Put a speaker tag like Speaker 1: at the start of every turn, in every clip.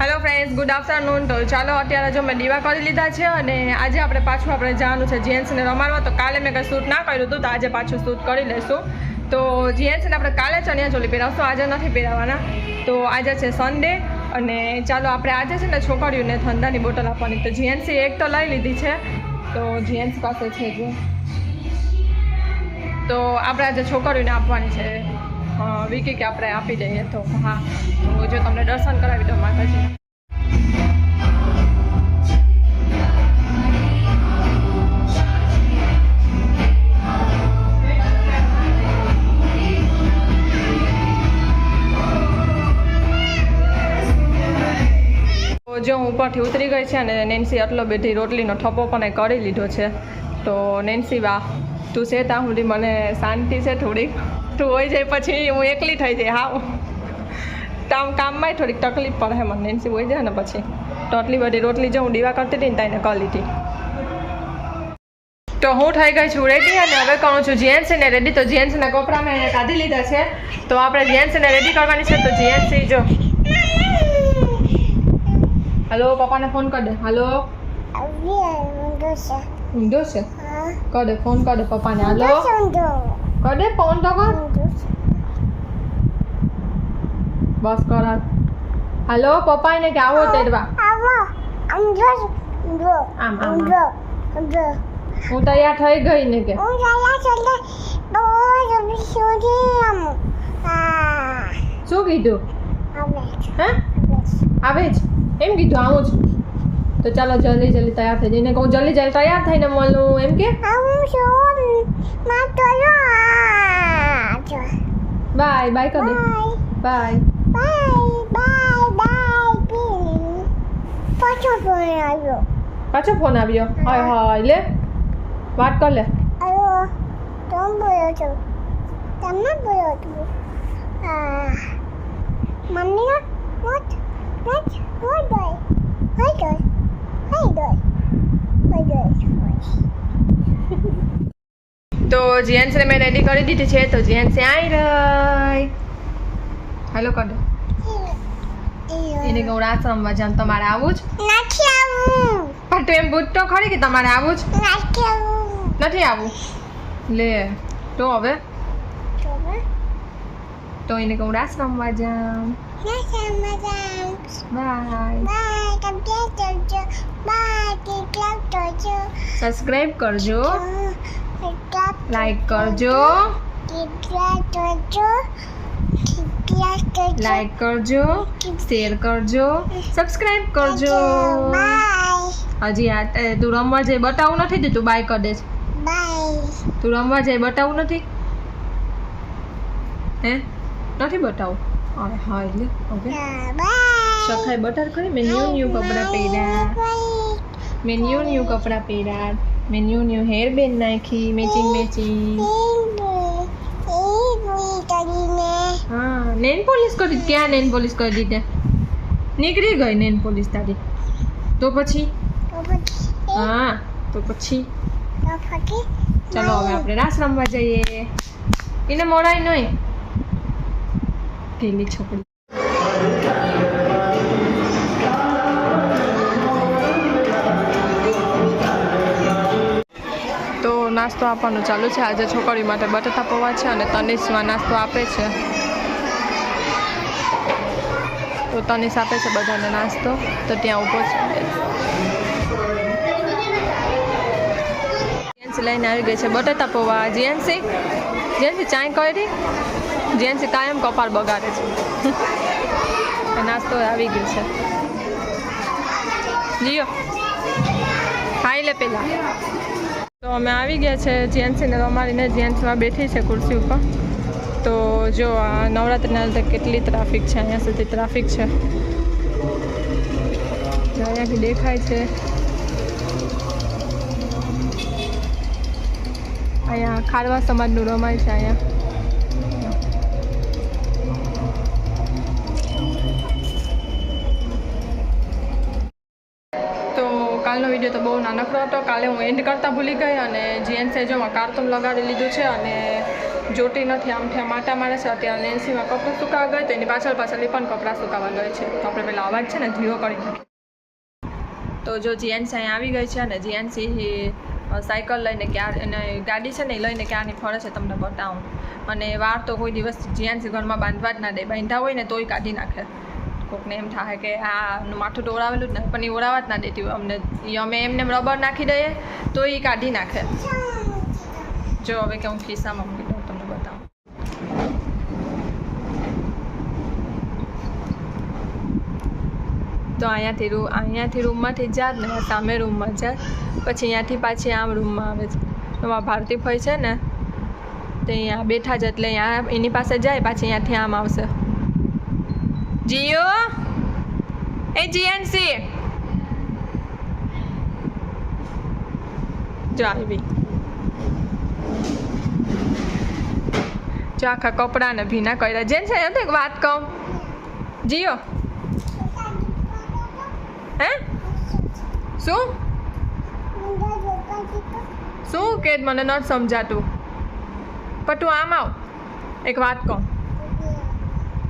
Speaker 1: Hello friends, good afternoon. તો ચાલો અત્યારે જો મેં દીવા કરી લીધા છે અને આજે આપણે પાછું જવાનું છે જીએન્સીને રમાડવા. તો કાલે મેં કંઈ શૂટ ના કર્યું હતું, તો આજે પાછું શૂટ કરી લઈશું. તો જીએન્સીને આપણે કાલે ચણિયા ચોલી પહેરાવશું, આજે નથી પહેરાવવાના. તો આજે છે સન્ડે અને ચાલો આપણે આજે છે ને છોકરીઓને ઠંડાની બોટલ આપવાની. તો જીએનસી એક તો લઈ લીધી છે, તો જીએન્સી પાસે છે જો. તો આપણે આજે છોકરીઓને આપવાની છે વિકી કે આપણે આપી દઈએ. તો હા, તો જો તમને દર્શન કરાવી દો માતાજી. જો હું ઉપરથી ઉતરી ગઈ છે અને નેન્સી આટલો બધી રોટલીનો ઠપ્પો પણ કરી લીધો છે. તો નેન્સી વાહ, તું છે ત્યાં સુધી મને શાંતિ છે થોડીક. તું હોઈ જાય પછી હું એકલી થઈ જાય. હા, કામમાંય થોડીક તકલીફ પડે મને. નેન્સી હોઈ જાય ને પછી તો આટલી બધી રોટલી જો હું દીવા કરતી હતી ને તાઈને કરી લીધી. તો હું થઈ ગઈ છું રેડી અને હવે કરું છું જીએનસીને રેડી. તો જીએનસીના કપડાં મેં કાઢી લીધા છે, તો આપણે જીએનસીને રેડી કરવાની છે. તો જીએનસી જો, હલો પપ્પાને ફોન કર દે. હલો, ઊંધો છે, કર દે ફોન, કર દે પપ્પાને. હલો કર દે ફોન તો કર, બસ કર. હલો પપ્પાને કે આવો તેડવા. આમ આમ હું તૈયાર થઈ ગઈ ને કે શું કીધું? હે આવે જ એમ કીધું? આવું જ. તો ચાલો જલ્દી જલ્દી તૈયાર થઈ જઈને કહું, જલ્દી જલ્દી તૈયાર થઈને મળું એમ કે. બાય બાય કર દે. બાય. પાછો ફોન આવ્યો. હાય હાય, લે વાત કર લે. તો જીએનસીને મેં રેડી કરી દીધી છે. તો જીએનસી આવી રહી. હેલો કર દો. એને કહું રાસ રમવા જામ, તમારે આવું જ પણ તું એમ પૂછ તો ખરી કે તમારે આવું જ નથી આવું. લે તો હવે તો એને કહું રાસ રમવા જામ. સબસ્ક્રાઇબ કરજો, લાઈક કરજો, લાઈક કરજો, શેર કરજો, સબસ્ક્રાઇબ કરજો. હજી આ તું રમવા જઈ બતાવું નથી ને, તું બાય કર દે છે. તું રમવા જઈ બતાવું નથી હે? નથી બતાવું. હા એટલે ઓકે. સખાઈ બટર કરી. મેં ન્યુ કપડાં પહેર્યા, મેં ન્યુ કપડાં પહેર્યા, મેં ન્યુ હેર બેન્ડ નાખી, મેચિંગ. હા, નેલ પોલિશ કરી. ક્યાં નેલ પોલિશ કરી દીધે? નીકળી ગઈ નેલ પોલિશ તારી. તો પછી હા, તો પછી ચાલો હવે આપણે રાસ રમવા જઈએ. એને મોડાય નહીં પેલી છોકરી. તો નાસ્તો આપવાનું ચાલુ છે. આજે છોકરી માટે બટાટા પૌવા છે અને તનિષમાં નાસ્તો આપે છે. તો તનિષ આપે છે બધાને નાસ્તો. તો ત્યાં ઊભો છે. જીએનસી લઈને આવી ગઈ છે બટાટા પૌવા. જીએનસી ચાય કરી. જીએનસી કાયમ કપાળ બગાડે છે. નાસ્તો આવી ગયો છે. જીઓ ખાઈ લે પેલા. તો અમે આવી ગયા છે જીએનસીને રમાડીને. જીએનસીમાં બેઠી છે ખુરશી ઉપર. તો જો આ નવરાત્રિના લીધે કેટલી ટ્રાફિક છે. અહીંયા સુધી ટ્રાફિક છે, અહીંયાથી દેખાય છે. અહીંયા ખારવા સમાજનું રમાય છે અહીંયા. કાલનો વિડીયો તો બહુ નાનકડો હતો. કાલે હું એન્ડ કરતાં ભૂલી ગઈ અને જીએનસીએ જો કાર્ટૂન લગાડી લીધું છે અને જોતી નથી આમથી આમ આટા મારે છે. અત્યારે નેન્સીમાં કપડાં સુકાવા ગઈ તો એની પાછળ પાછળ એ પણ કપડાં સુકાવા ગઈ છે. તો આપણે પેલા અવાજ છે ને ધીરો કરી નાખીએ. તો જો જીએનસી અહીંયા આવી ગઈ છે અને જીએનસી સાયકલ લઈને એને ગાડી છે ને એ લઈને ક્યાંની ફરે છે તમને બતાવું. અને વાર તો કોઈ દિવસ જીએનસી ઘરમાં બાંધવા જ ના દે. બાંધા હોય ને તોય કાઢી નાખે. કોકને એમ થાય કે આ માથું તો ઓળાવેલું જ ને પણ એ ઓળાવા જ ના દેતી હોય અમને. અમે એમને રબર નાખી દઈએ તો એ કાઢી નાખે. જો હવે કે હું ખિસ્સામાં મૂકી દઉં તમને બતાવું. તો અહીંયાથી રૂમમાંથી જાત ને સામે રૂમમાં જાત પછી અહીંયાથી પાછી આમ રૂમમાં આવે છે. તો મારા ભારતી ભાઈ છે ને તો અહીંયા બેઠા જ એટલે અહીંયા એની પાસે જાય પાછી અહીંયાથી આમ આવશે. જીઓ એ જીએનસી જો આવી જો આખા કપડાને ભીના કર્યા. જેન છે એક વાત કહું જીઓ હે શું શું કે મને નથી સમજાતું પણ તું આમ આવ. એક વાત કહું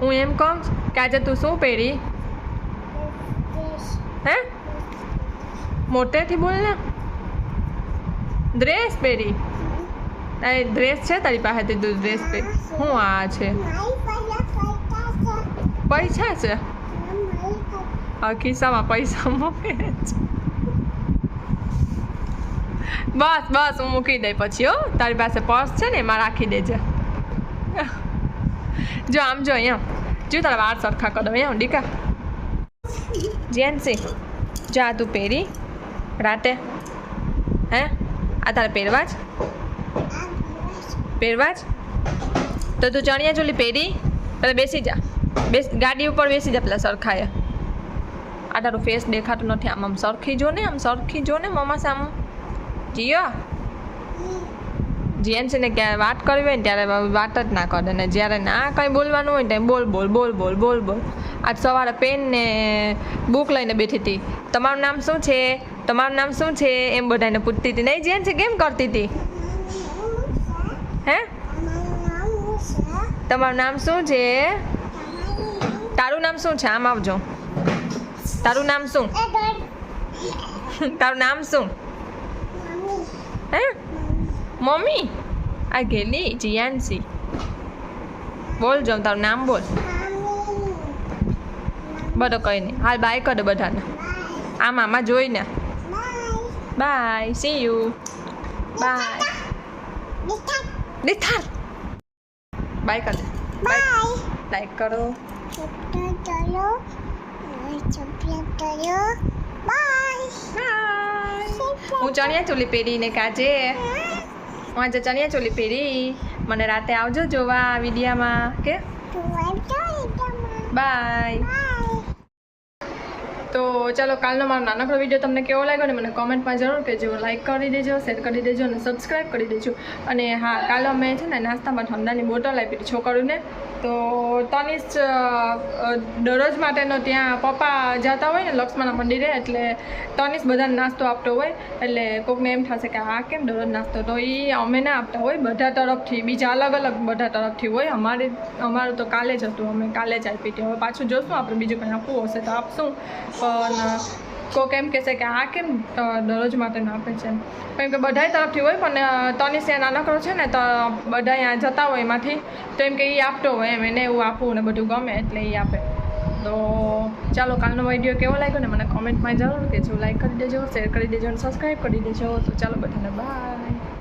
Speaker 1: હું એમ કહું કે આજે તું શું પહેરી હે મોટેથી બોલ ને. ડ્રેસ પહેરી તારી ડ્રેસ છે તારી પાસે તું ડ્રેસ પહેરી. શું આ છે પૈસા છે ખિસ્સામાં પૈસા મૂકે છે. બસ બસ હું મૂકી દઈ પછી હો. તારી પાસે પર્સ છે ને એમાં રાખી દેજે. જો આમ જો અહીંયા જો તારા વાળ સરખા કરો અહીંયા ડીકા. જેન્સી જા તું પહેરી રાતે હે આ તારે પહેરવા જ તો તું ચણિયા ચોલી પહેરી પેલા બેસી જા. ગાડી ઉપર બેસી જા પેલા સરખાએ. આ તારું ફેસ દેખાતું નથી આમ આમ સરખી જો ને મમ્મા સામ. જીયો જીએનસીને ક્યારે વાત કરવી હોય ને ત્યારે વાત જ ના કરે ને જ્યારે ના કંઈ બોલવાનું હોય ને ત્યારે બોલ બોલ બોલ બોલ બોલ બોલ. આજ સવારે પેન ને બુક લઈને બેઠી હતી. તમારું નામ શું છે એમ બધાને પૂછતી હતી. નહીં જીએનસી કેમ કરતી હતી હે તમારું નામ શું છે તારું નામ શું છે આમ આવજો. તારું નામ શું હે મમ્મી આ ગેલી જીયાનસી બોલ જો તારું નામ બોલ. બધો કંઈ નહીં હાલ બાય કરો બધાને. આમાં જોઈને બાય સી યુ બાય નિથાર બાય કર દે. બાય લાઈક કરો હું ચણિયા ચોલી પહેરીને કાજે હું આજે ચણિયા ચોલી પહેરી. મને રાતે આવજો જોવા વિડીયામાં કે બાય. તો ચાલો કાલનો મારો નાનકડો વિડીયો તમને કેવો લાગ્યો ને મને કોમેન્ટમાં જરૂર કહેજો. લાઈક કરી દેજો, શેર કરી દેજો અને સબસ્ક્રાઈબ કરી દેજો. અને હા કાલે અમે છે ને નાસ્તામાં ઠંડાની બોટલ આપી હતી છોકરીને. તો તનિષ દરરોજ માટેનો ત્યાં પપ્પા જતા હોય ને લક્ષ્મણના મંદિરે એટલે તનિષ બધાને નાસ્તો આપતો હોય એટલે કોઈકને એમ થશે કે આ કેમ દરરોજ નાસ્તો. તો એ અમે ના આપતા હોય બધા તરફથી બીજા અલગ અલગ બધા તરફથી હોય. અમારું તો કાલે જ હતું અમે કાલે જ આપી હતી. હવે પાછું જોશું આપણે બીજું કંઈ આપવું હશે તો આપશું. પણ કોઈક એમ કહેશે કે આ કેમ દરરોજ માટે આપે છે કેમ કે બધા તરફથી હોય. પણ તનિષ ત્યાં નાનકડો છે ને તો બધા અહીંયા જતા હોય એમાંથી તો એમ કે એ આપતો હોય એમ એને એવું આપવું ને બધું ગમે એટલે એ આપે. તો ચાલો કાલનો વિડીયો કેવો લાગ્યો ને મને કોમેન્ટમાં જરૂર કહેજો. લાઈક કરી દેજો, શેર કરી દેજો અને સબસ્ક્રાઈબ કરી દેજો. તો ચાલો બધાને બાય.